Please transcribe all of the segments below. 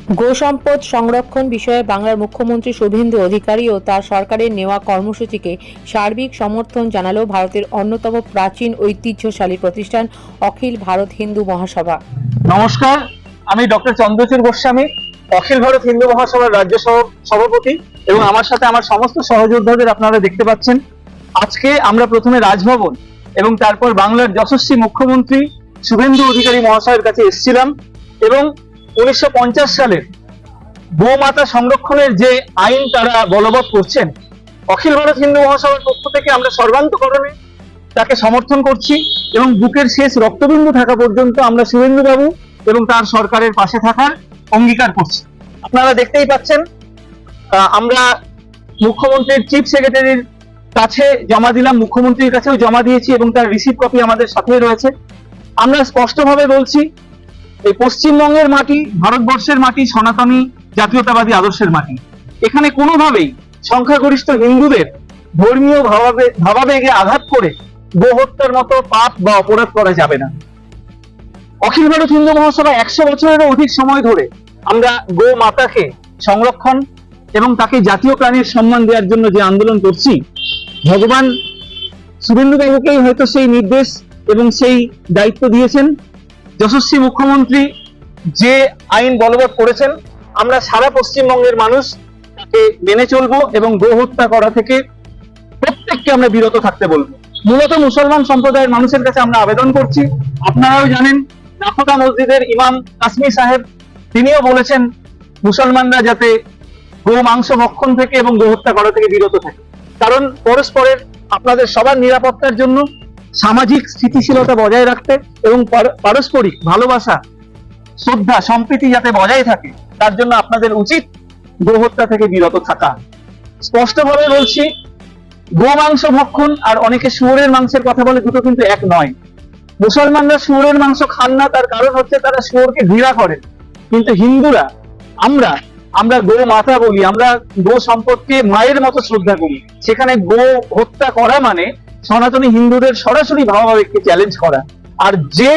গোসম্পদ সংরক্ষণ বিষয়ে বাংলার মুখ্যমন্ত্রী শুভেন্দু অধিকারী ও তার সরকারের নেওয়া কর্মসূচিকে সার্বিক সমর্থন জানালো ভারতের অন্যতম প্রাচীন ঐতিহ্যশালী প্রতিষ্ঠান অখিল ভারত হিন্দু মহাসভা। নমস্কার, আমি ডক্টর চন্দ্রচূড় গোস্বামী, অখিল ভারত হিন্দু মহাসভার রাজ্য সভাপতি এবং আমার সাথে আমার সমস্ত সহযোদ্ধাদের আপনারা দেখতে পাচ্ছেন। আজকে আমরা প্রথমে রাজভবন এবং তারপর বাংলার যশস্বী মুখ্যমন্ত্রী শুভেন্দু অধিকারী মহাশয়ের কাছে এসেছিলাম এবং 1950 সালের গোমাতা সংরক্ষণের যে আইন তারা বলবৎ করছেন, অখিল ভারত হিন্দু মহাসভার পক্ষ থেকে আমরা সর্বান্তকরণে তাকে সমর্থন করছি এবং বুকের শেষ রক্তবিন্দু থাকা পর্যন্ত আমরা শুভেন্দু বাবু এবং তার সরকারের পাশে থাকার অঙ্গীকার করছি। আপনারা দেখতেই পাচ্ছেন, আমরা মুখ্যমন্ত্রীর চিফ সেক্রেটারির কাছে জমা দিলাম, মুখ্যমন্ত্রীর কাছেও জমা দিয়েছি এবং তার রিসিভ কপি আমাদের সাথেই রয়েছে। আমরা স্পষ্টভাবে বলছি, এই পশ্চিমবঙ্গের মাটি ভারতবর্ষের মাটি, সনাতনী জাতীয়তাবাদী আদর্শের মাটি। এখানে কোনোভাবেই সংখ্যাগরিষ্ঠ হিন্দুদের ধর্মীয় ভাবাবেগে আঘাত করে গো হত্যার মতো পাপ বা অপরাধ করা যাবে না। অখিল ভারত হিন্দু মহাসভা 100 বছরেরও অধিক সময় ধরে আমরা গো মাতাকে সংরক্ষণ এবং তাকে জাতীয় প্রাণীর সম্মান দেওয়ার জন্য যে আন্দোলন করছি, ভগবান শুভেন্দু বাবুকেই হয়তো সেই নির্দেশ এবং সেই দায়িত্ব দিয়েছেন। যশস্বী মুখ্যমন্ত্রী যে আইন বলবৎ করেছেন, আমরা সারা পশ্চিমবঙ্গের মানুষ তাকে মেনে চলবো এবং গো হত্যা করা থেকে প্রত্যেককে আমরা বিরত থাকতে বলবো। মূলত মুসলমান সম্প্রদায়ের মানুষের কাছে আমরা আবেদন করছি। আপনারাও জানেন, নাখোদা মসজিদের ইমাম কাসমি সাহেব তিনিও বলেছেন মুসলমানরা যাতে গো মাংস ভক্ষণ থেকে এবং গো হত্যা করা থেকে বিরত থাকে, কারণ পরস্পরের আপনাদের সবার নিরাপত্তার জন্য, সামাজিক স্থিতিশীলতা বজায় রাখতে এবং পারস্পরিক ভালোবাসা, শ্রদ্ধা, সম্প্রীতি যাতে বজায় থাকে, তার জন্য আপনাদের উচিত গো হত্যা থেকে বিরত থাকা। স্পষ্টভাবে বলছি, গো মাংস ভক্ষণ আর অনেকে শুয়োরের মাংসের কথা বলে, দুটো কিন্তু এক নয়। মুসলমানরা শুয়োরের মাংস খান না, তার কারণ হচ্ছে তারা শুয়োরকে ঘৃণা করেন, কিন্তু হিন্দুরা আমরা গো মাতা বলি, আমরা গো সম্পদকে মায়ের মতো শ্রদ্ধা করি। সেখানে গো হত্যা করা মানে সনাতনী হিন্দুদের সরাসরি ভাবাবেগকে চ্যালেঞ্জ করা। আর যে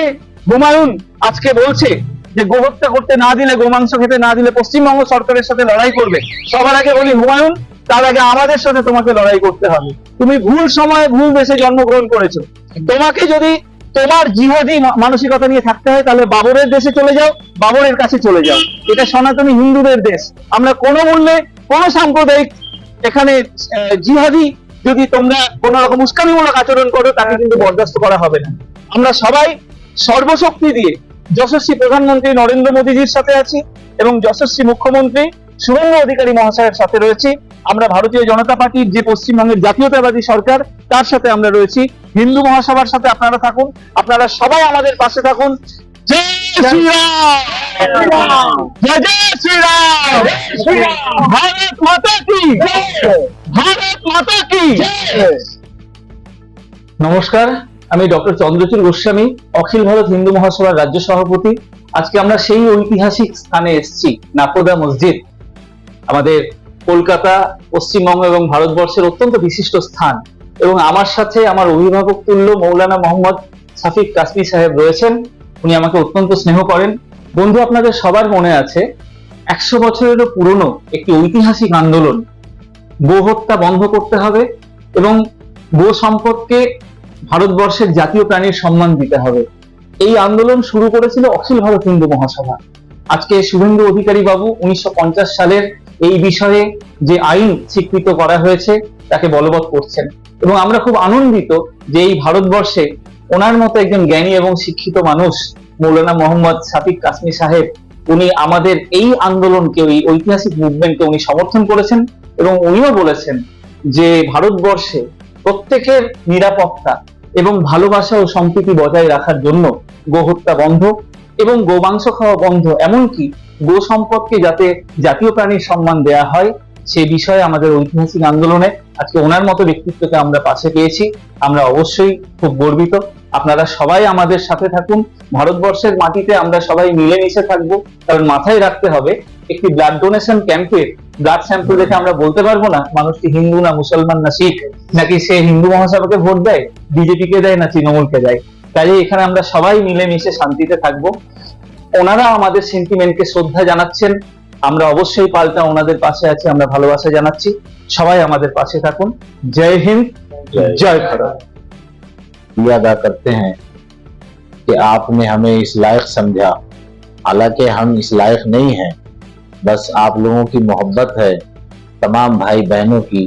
হুমায়ুন আজকে বলছে যে গো হত্যা করতে না দিলে, গো মাংস খেতে না দিলে পশ্চিমবঙ্গ সরকারের সাথে লড়াই করবে, সবার আগে বলি হুমায়ুন, তার আগে আমাদের সাথে তোমাকে লড়াই করতে হবে। তুমি ভুল সময়ে ভুল দেশে জন্মগ্রহণ করেছো। তোমাকে যদি তোমার জিহাদি মানসিকতা নিয়ে থাকতে হয়, তাহলে বাবরের দেশে চলে যাও, বাবরের কাছে চলে যাও। এটা সনাতনী হিন্দুদের দেশ। আমরা কোনো মূল্যে কোন সাম্প্রদায়িক এখানে জিহাদি যদি তোমরা কোন রকম উস্কানিমূলক আচরণ করো, তাকে কিন্তু বরদাস্ত করা হবে না। আমরা সবাই সর্বশক্তি দিয়ে যশস্বী প্রধানমন্ত্রী নরেন্দ্র মোদীজির সাথে আছি এবং যশস্বী মুখ্যমন্ত্রী শুভেন্দু অধিকারী মহাশয়ের সাথে রয়েছি। আমরা ভারতীয় জনতা পার্টির যে পশ্চিমবঙ্গের জাতীয়তাবাদী সরকার, তার সাথে আমরা রয়েছি। হিন্দু মহাসভার সাথে আপনারা থাকুন, আপনারা সবাই আমাদের পাশে থাকুন। জয় শ্রীরাম, জয় জয় শ্রীরাম, ভারত মাতা কি, ভারত মাতা কি। নমস্কার, আমি ডক্টর চন্দ্রচূড় গোস্বামী, অখিল ভারত হিন্দু মহাসভার রাজ্য সভাপতি। আজকে আমরা সেই ঐতিহাসিক স্থানে এসেছি, নাখোদা মসজিদ, আমাদের কলকাতা, পশ্চিমবঙ্গ এবং ভারতবর্ষের অত্যন্ত বিশিষ্ট স্থান। এবং আমার সাথে আমার অভিভাবক তুল্য মৌলানা মোহাম্মদ সাফিক কাসমি সাহেব রয়েছেন। উনি আমাকে অত্যন্ত স্নেহ করেন। বন্ধু, আপনাদের সবার মনে আছে 100 বছরেরও পুরনো একটি ঐতিহাসিক আন্দোলন, গো হত্যা বন্ধ করতে হবে এবং গো সম্পদকে ভারতবর্ষের জাতীয় প্রাণীর সম্মান দিতে হবে। এই আন্দোলন শুরু করেছিল অখিল ভারত হিন্দু মহাসভা। আজকে শুভেন্দু অধিকারী বাবু 1950 সালের এই বিষয়ে যে আইন স্বীকৃত করা হয়েছে, তাকে বলবৎ করছেন এবং আমরা খুব আনন্দিত যে এই ভারতবর্ষে ওনার মতো একজন জ্ঞানী এবং শিক্ষিত মানুষ মৌলানা মোহাম্মদ সাফিক কাসমি সাহেব, উনি আমাদের এই আন্দোলনকে, এই ঐতিহাসিক মুভমেন্টকে উনি সমর্থন করেছেন এবং উনিও বলেছেন যে ভারতবর্ষে প্রত্যেকের নিরাপত্তা এবং ভালোবাসা ও সম্প্রীতি বজায় রাখার জন্য গো হত্যা বন্ধ এবং গো মাংস খাওয়া বন্ধ, এমনকি গো সম্পদকে যাতে জাতীয় প্রাণীর সম্মান দেয়া হয়, সে বিষয়ে আমাদের ঐতিহাসিক আন্দোলনে আজকে ওনার মতো ব্যক্তিত্বকে আমরা পাশে পেয়েছি। আমরা অবশ্যই খুব গর্বিত। আপনারা সবাই আমাদের সাথে থাকুন। ভারতবর্ষের মাটিতে আমরা সবাই মিলেমিশে থাকবো, কারণ মাথায় রাখতে হবে, একটি ব্লাড ডোনেশন ক্যাম্পে ব্লাড স্যাম্পল দেখে আমরা বলতে পারবো না মানুষটি হিন্দু না মুসলমান না শিখ, নাকি সে হিন্দু মহাসভাকে ভোট দেয়, বিজেপি কে দেয় না তৃণমূলকে দেয়। তাই এখানে আমরা সবাই মিলেমিশে শান্তিতে থাকবো। ওনারা আমাদের সেন্টিমেন্টকে শ্রদ্ধা জানাচ্ছেন আমরা অবশ্যই পাল্টা ওনাদের পাশে আছি, আমরা ভালোবাসা জানাচ্ছি। সবাই আমাদের পাশে থাকুন। জয় হিন্দ, জয় ভারত। शुक्रिया अदा करते हैं कि आपने हमें इस लायक समझा। हालांकि हम इस लायक नहीं हैं, बस आप लोगों की मोहब्बत है तमाम भाई बहनों की,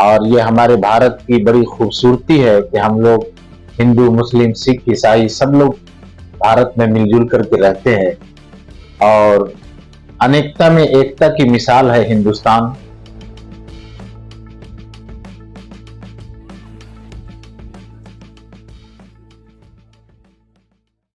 और ये हमारे भारत की बड़ी खूबसूरती है कि हम लोग हिंदू, मुस्लिम, सिख, ईसाई सब लोग भारत में मिलजुल करके रहते हैं और अनेकता में एकता की मिसाल है हिंदुस्तान।